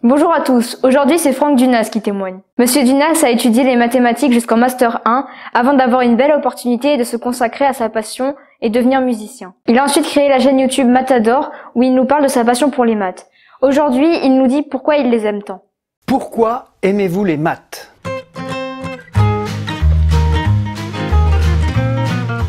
Bonjour à tous, aujourd'hui c'est Franck Dunas qui témoigne. Monsieur Dunas a étudié les mathématiques jusqu'en Master 1 avant d'avoir une belle opportunité de se consacrer à sa passion et devenir musicien. Il a ensuite créé la chaîne YouTube Matador où il nous parle de sa passion pour les maths. Aujourd'hui, il nous dit pourquoi il les aime tant. Pourquoi aimez-vous les maths ?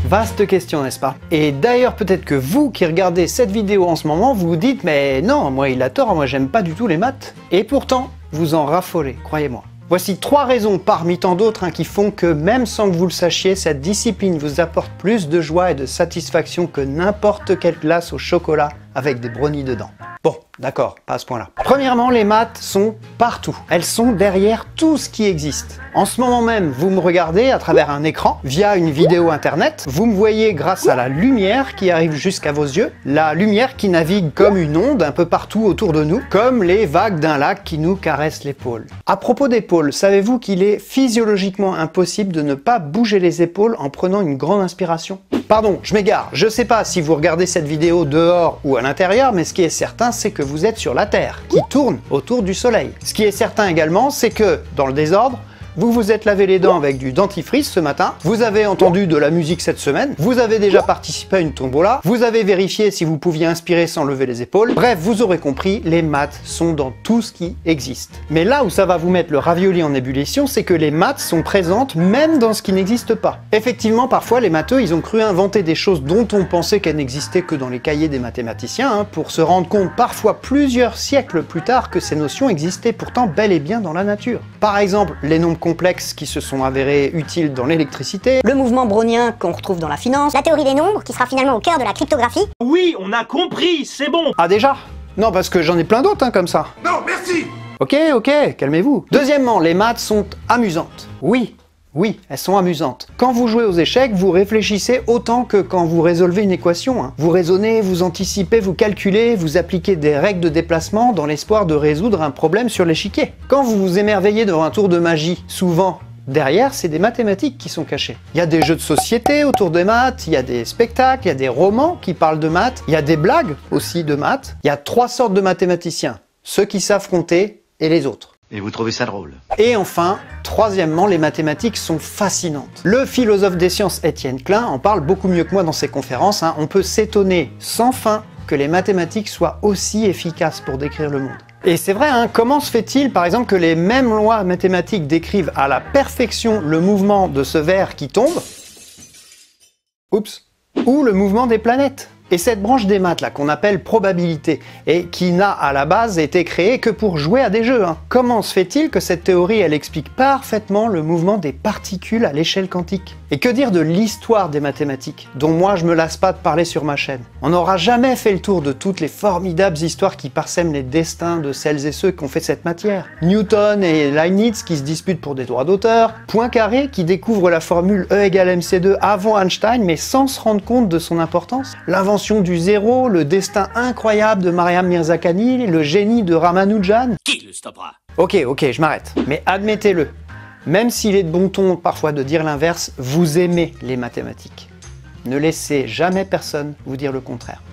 Vaste question, n'est-ce pas? Et d'ailleurs, peut-être que vous qui regardez cette vidéo en ce moment, vous vous dites « Mais non, moi il a tort, moi j'aime pas du tout les maths. » Et pourtant, vous en raffolez, croyez-moi. Voici 3 raisons parmi tant d'autres qui font que même sans que vous le sachiez, cette discipline vous apporte plus de joie et de satisfaction que n'importe quelle glace au chocolat avec des brownies dedans. Bon, d'accord, pas à ce point-là. Premièrement, les maths sont partout. Elles sont derrière tout ce qui existe. En ce moment même, vous me regardez à travers un écran, via une vidéo internet. Vous me voyez grâce à la lumière qui arrive jusqu'à vos yeux. La lumière qui navigue comme une onde un peu partout autour de nous, comme les vagues d'un lac qui nous caressent l'épaule. À propos d'épaules, savez-vous qu'il est physiologiquement impossible de ne pas bouger les épaules en prenant une grande inspiration? Pardon, je m'égare. Je sais pas si vous regardez cette vidéo dehors ou à l'intérieur, mais ce qui est certain, c'est que vous êtes sur la Terre, qui tourne autour du Soleil. Ce qui est certain également, c'est que, dans le désordre, vous vous êtes lavé les dents avec du dentifrice ce matin, vous avez entendu de la musique cette semaine, vous avez déjà participé à une tombola, vous avez vérifié si vous pouviez inspirer sans lever les épaules. Bref, vous aurez compris, les maths sont dans tout ce qui existe. Mais là où ça va vous mettre le ravioli en ébullition, c'est que les maths sont présentes même dans ce qui n'existe pas. Effectivement, parfois les matheux, ils ont cru inventer des choses dont on pensait qu'elles n'existaient que dans les cahiers des mathématiciens, pour se rendre compte parfois plusieurs siècles plus tard que ces notions existaient pourtant bel et bien dans la nature. Par exemple, les nombres complexes qui se sont avérés utiles dans l'électricité, le mouvement brownien qu'on retrouve dans la finance, la théorie des nombres qui sera finalement au cœur de la cryptographie. Oui, on a compris, c'est bon. Ah déjà? Non, parce que j'en ai plein d'autres comme ça. Non, merci. Ok, calmez-vous. Deuxièmement, les maths sont amusantes. Oui, elles sont amusantes. Quand vous jouez aux échecs, vous réfléchissez autant que quand vous résolvez une équation. Vous raisonnez, vous anticipez, vous calculez, vous appliquez des règles de déplacement dans l'espoir de résoudre un problème sur l'échiquier. Quand vous vous émerveillez devant un tour de magie, souvent, derrière, c'est des mathématiques qui sont cachées. Il y a des jeux de société autour des maths, il y a des spectacles, il y a des romans qui parlent de maths, il y a des blagues aussi de maths. Il y a 3 sortes de mathématiciens, ceux qui savent compter et les autres. Et vous trouvez ça drôle? Et enfin, troisièmement, les mathématiques sont fascinantes. Le philosophe des sciences Étienne Klein en parle beaucoup mieux que moi dans ses conférences. On peut s'étonner sans fin que les mathématiques soient aussi efficaces pour décrire le monde. Et c'est vrai, comment se fait-il par exemple que les mêmes lois mathématiques décrivent à la perfection le mouvement de ce verre qui tombe, ou le mouvement des planètes? Et cette branche des maths là qu'on appelle probabilité et qui n'a à la base été créée que pour jouer à des jeux. Comment se fait-il que cette théorie elle explique parfaitement le mouvement des particules à l'échelle quantique? Et que dire de l'histoire des mathématiques, dont moi je me lasse pas de parler sur ma chaîne? On n'aura jamais fait le tour de toutes les formidables histoires qui parsèment les destins de celles et ceux qui ont fait cette matière. Newton et Leibniz qui se disputent pour des droits d'auteur, Poincaré qui découvre la formule E égale mc2 avant Einstein mais sans se rendre compte de son importance, l'invention du zéro, le destin incroyable de Mariam Mirzakhani, le génie de Ramanujan. Qui le stoppera? Ok, je m'arrête. Mais admettez-le, même s'il est de bon ton parfois de dire l'inverse, vous aimez les mathématiques. Ne laissez jamais personne vous dire le contraire.